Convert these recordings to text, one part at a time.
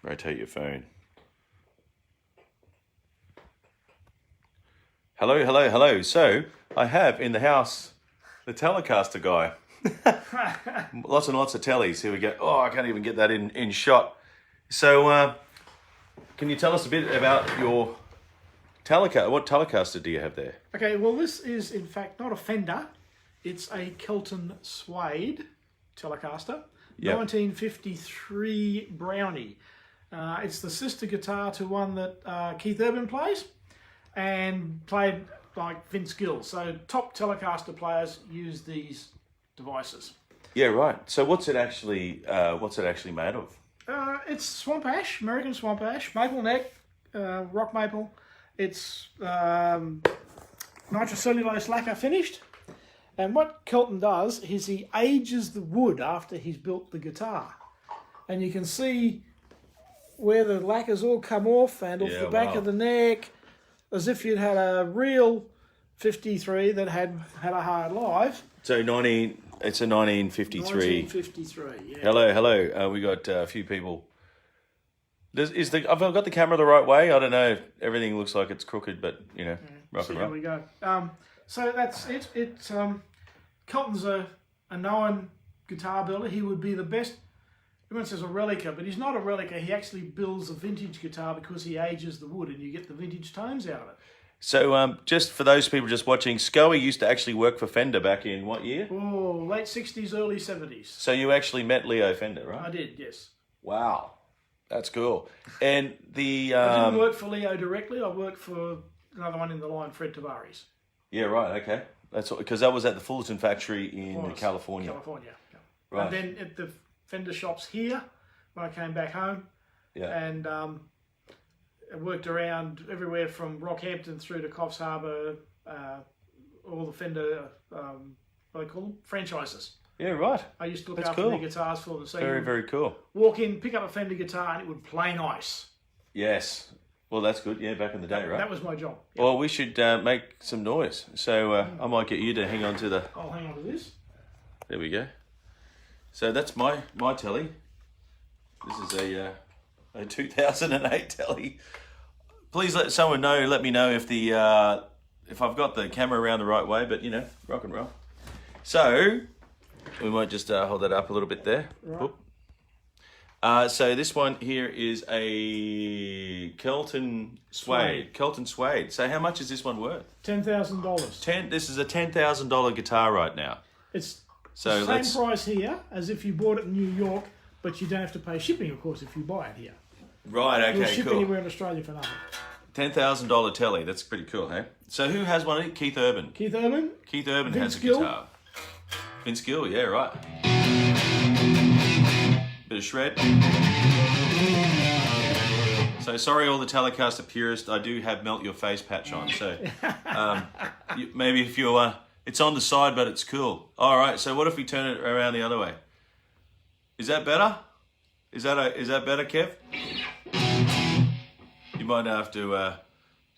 Rotate your phone. Hello, hello, hello. So, I have in the house the Telecaster guy. Lots and lots of tellies. Here we go. Oh, I can't even get that in shot. So, can you tell us a bit about your Telecaster? What Telecaster do you have there? Okay, well, this is in fact not a Fender. It's a Kelton Suede Telecaster. Yep. 1953 Brownie. It's the sister guitar to one that Keith Urban plays and played like Vince Gill. So top Telecaster players use these devices. Yeah, right. So what's it actually made of? It's swamp ash, American swamp ash, maple neck, rock maple. It's nitrocellulose lacquer finished. And what Kelton does is he ages the wood after he's built the guitar. And you can see where the lacquer's all come off and off the back of the neck, as if you'd had a real 53 that had a hard life. So it's a 1953. 1953, yeah. Hello. We got a few people. Have I got the camera the right way? I don't know. Everything looks like it's crooked, but rock and roll. There we go. So that's it. Kelton's a known guitar builder. He would be the best. Everyone says a Relica, but he's not a Relica. He actually builds a vintage guitar because he ages the wood and you get the vintage tones out of it. So just for those people just watching, Scully used to actually work for Fender back in what year? Oh, late 60s, early 70s. So you actually met Leo Fender, right? I did, yes. Wow. That's cool. And the... I didn't work for Leo directly. I worked for another one in the line, Fred Tavares. Yeah, right, okay. That's because that was at the Fullerton factory in California. California. Right. And then at the Fender shops here, when I came back home. Yeah. And I worked around everywhere from Rockhampton through to Coffs Harbour, all the Fender, what do they call them? Franchises. Yeah, right. I used to look after their guitars for them. So very cool. Walk in, pick up a Fender guitar, and it would play nice. Yes. Well, that's good. Yeah, back in the day, right? That was my job. Yep. Well, we should make some noise. So I might get you to hang on to the... I'll hang on to this. There we go. So that's my telly. This is a 2008 telly. Please let someone know. Let me know if I've got the camera around the right way. But rock and roll. So we might just hold that up a little bit there. Right. So this one here is a Kelton Suede. Kelton Suede. So how much is this one worth? $10,000. This is a $10,000 guitar right now. It's the same price here as if you bought it in New York, but you don't have to pay shipping, of course, if you buy it here. Right. Okay. You'll ship anywhere in Australia for nothing. $10,000 telly. That's pretty cool, hey? So who has one of it? Keith Urban. Keith Urban. Keith Urban Vince has a Gill. guitar. Vince Gill, yeah, right. Bit of shred. So sorry, all the Telecaster purists. I do have melt your face patch on. So maybe if you it's on the side, but it's cool. All right. So what if we turn it around the other way? Is that better? Is that better, Kev? You might have to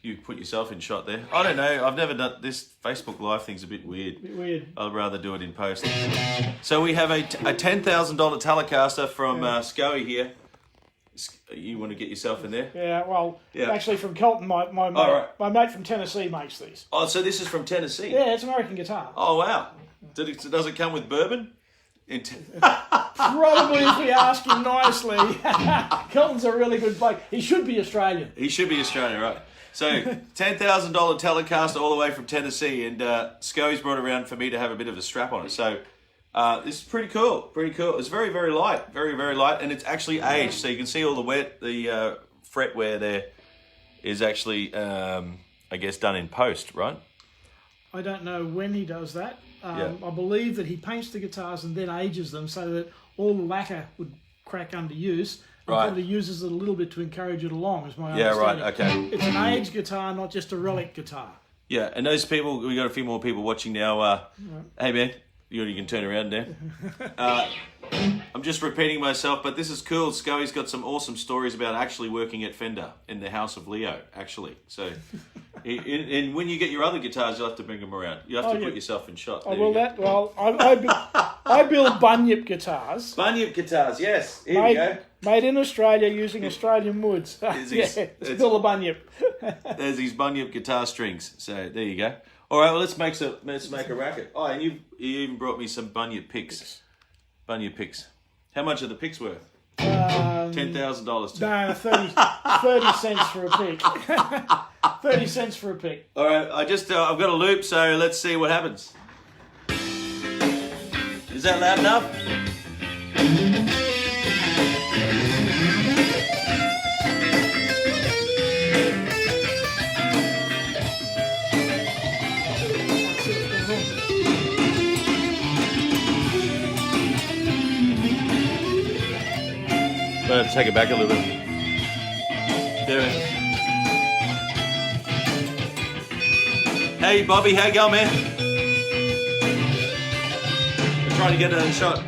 you put yourself in shot there. I don't know. I've never done this. Facebook Live thing's a bit weird. I'd rather do it in post. So we have a $10,000 Telecaster from Scoey here. You want to get yourself in there? Yeah, well, actually from Kelton, my mate from Tennessee makes these. Oh, so this is from Tennessee? Yeah, it's American guitar. Oh, wow. Does it come with bourbon? Probably if we ask him nicely. Kelton's a really good bloke. He should be Australian. He should be Australian, right. So, $10,000 Telecaster all the way from Tennessee, and Scoey's brought it around for me to have a bit of a strap on it. So, this is pretty cool. It's very, very light. Very, very light, and it's actually aged. So you can see all the fret wear there is actually, I guess, done in post, right? I don't know when he does that. I believe that he paints the guitars and then ages them so that all the lacquer would crack under use. And probably uses it a little bit to encourage it along, is my understanding. Yeah, right, okay. It's an aged guitar, not just a relic guitar. Yeah, and those people, we got a few more people watching now. Hey, man, you can turn around there. I'm just repeating myself, but this is cool. Scully's got some awesome stories about actually working at Fender in the house of Leo, actually. So, and when you get your other guitars, you'll have to bring them around. You have to put yourself in shot. I've I build bunyip guitars. Bunyip guitars, yes. Here we go. Made in Australia using Australian woods. It's Bill a bunyip. There's these bunyip guitar strings. So there you go. All right, well let's make a racket. Oh, and you even brought me some bunyip picks. Bunyip picks. How much are the picks worth? $10,000. No, 30 cents for a pick. 30 cents for a pick. All right, I've got a loop, so let's see what happens. Is that loud enough? I'm going to take it back a little bit. There it is. Hey Bobby, how you going, man? I'm trying to get another shot.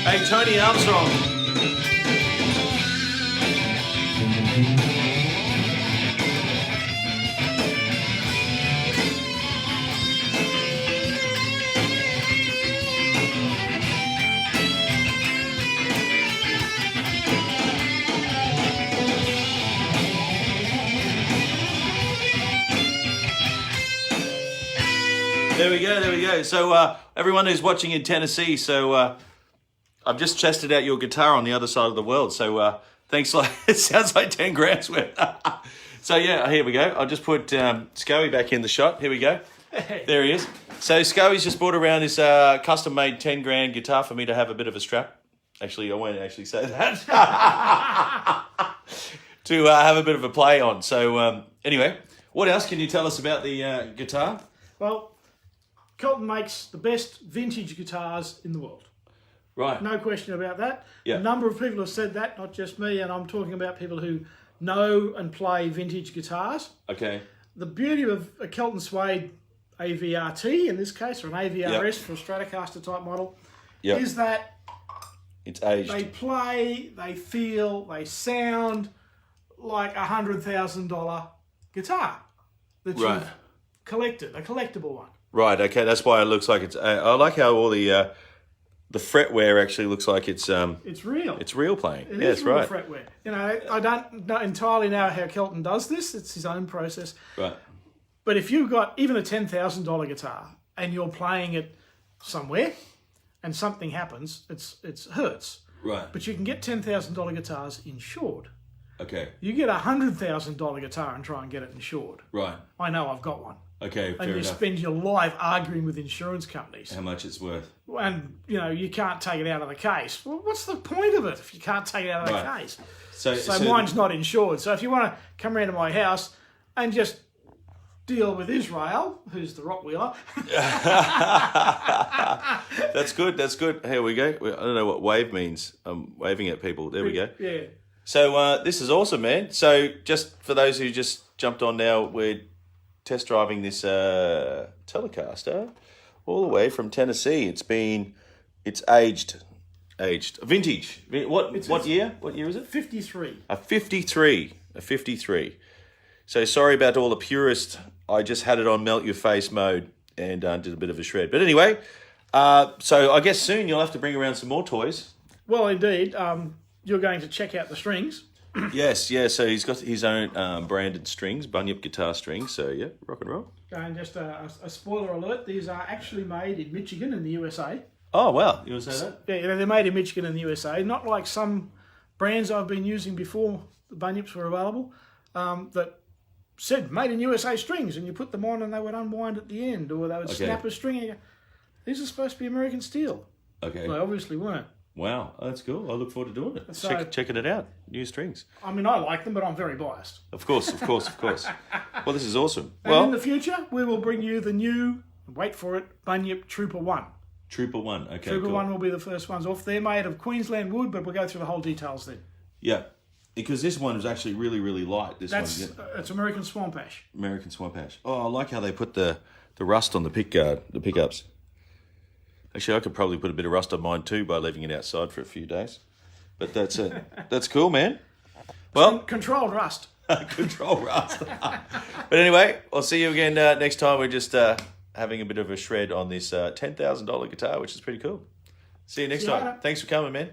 Hey, Tony Armstrong. There we go, there we go. So everyone who's watching in Tennessee, so I've just tested out your guitar on the other side of the world. So thanks, it sounds like 10 grand's worth. So yeah, here we go. I'll just put Scoey back in the shot. Here we go. There he is. So Scoey's just brought around this custom-made 10 grand guitar for me to have a bit of a strap. Actually, I won't actually say that. To have a bit of a play on. So anyway, what else can you tell us about the guitar? Well, Kelton makes the best vintage guitars in the world. Right. No question about that. Yeah. A number of people have said that, not just me, and I'm talking about people who know and play vintage guitars. Okay. The beauty of a Kelton Suede AVRT, in this case, or an AVRS for a Stratocaster type model, is that it's aged. they play, they feel, they sound like $100,000 guitar that you've collected, a collectible one. Right, okay, that's why it looks like it's... I like how all the fretware actually looks like it's real. It's real playing. It is real fretware. You know, I don't entirely know how Kelton does this. It's his own process. Right. But if you've got even a $10,000 guitar and you're playing it somewhere and something happens, it hurts. Right. But you can get $10,000 guitars insured. Okay. You get a $100,000 guitar and try and get it insured. Right. I know, I've got one. Okay, fair and you enough. spend your life arguing with insurance companies. How much it's worth. And, you know, you can't take it out of the case. Well, what's the point of it if you can't take it out of the case? So mine's not insured. So if you want to come around to my house and just deal with Israel, who's the rock wheeler. That's good, that's good. Here we go. I don't know what wave means. I'm waving at people. There we go. Yeah. So this is awesome, man. So just for those who just jumped on now, we're test driving this Telecaster all the way from Tennessee. It's aged, vintage. What year? What year is it? 53. A 53. So sorry about all the purists. I just had it on melt your face mode and did a bit of a shred. But anyway, so I guess soon you'll have to bring around some more toys. Well, indeed. You're going to check out the strings. Yes. So he's got his own branded strings, Bunyip guitar strings. So yeah, rock and roll. And just a spoiler alert: these are actually made in Michigan in the USA. Oh wow, you want to say that? Yeah, they're made in Michigan in the USA. Not like some brands I've been using before the Bunyips were available. That said made in USA strings, and you put them on and they would unwind at the end, or they would snap a string. And you go, these are supposed to be American steel. Okay. They obviously weren't. Wow, that's cool. I look forward to doing it. So- Checking it out. New strings. I mean, I like them, but I'm very biased. Of course. Well, this is awesome. And in the future, we will bring you the new, wait for it, Bunyip Trooper 1. Trooper 1. Okay, Trooper cool. 1 will be the first ones off. They're made of Queensland wood, but we'll go through the whole details then. Yeah, because this one was actually really, really light. This That's one, it's American Swamp Ash. American Swamp Ash. Oh, I like how they put the rust on the pickups. Actually, I could probably put a bit of rust on mine too by leaving it outside for a few days. But that's it. That's cool, man. Well, Controlled rust. control rust. But anyway, I'll see you again next time. We're just having a bit of a shred on this $10,000 guitar, which is pretty cool. See you next See you time. later. Thanks for coming, man.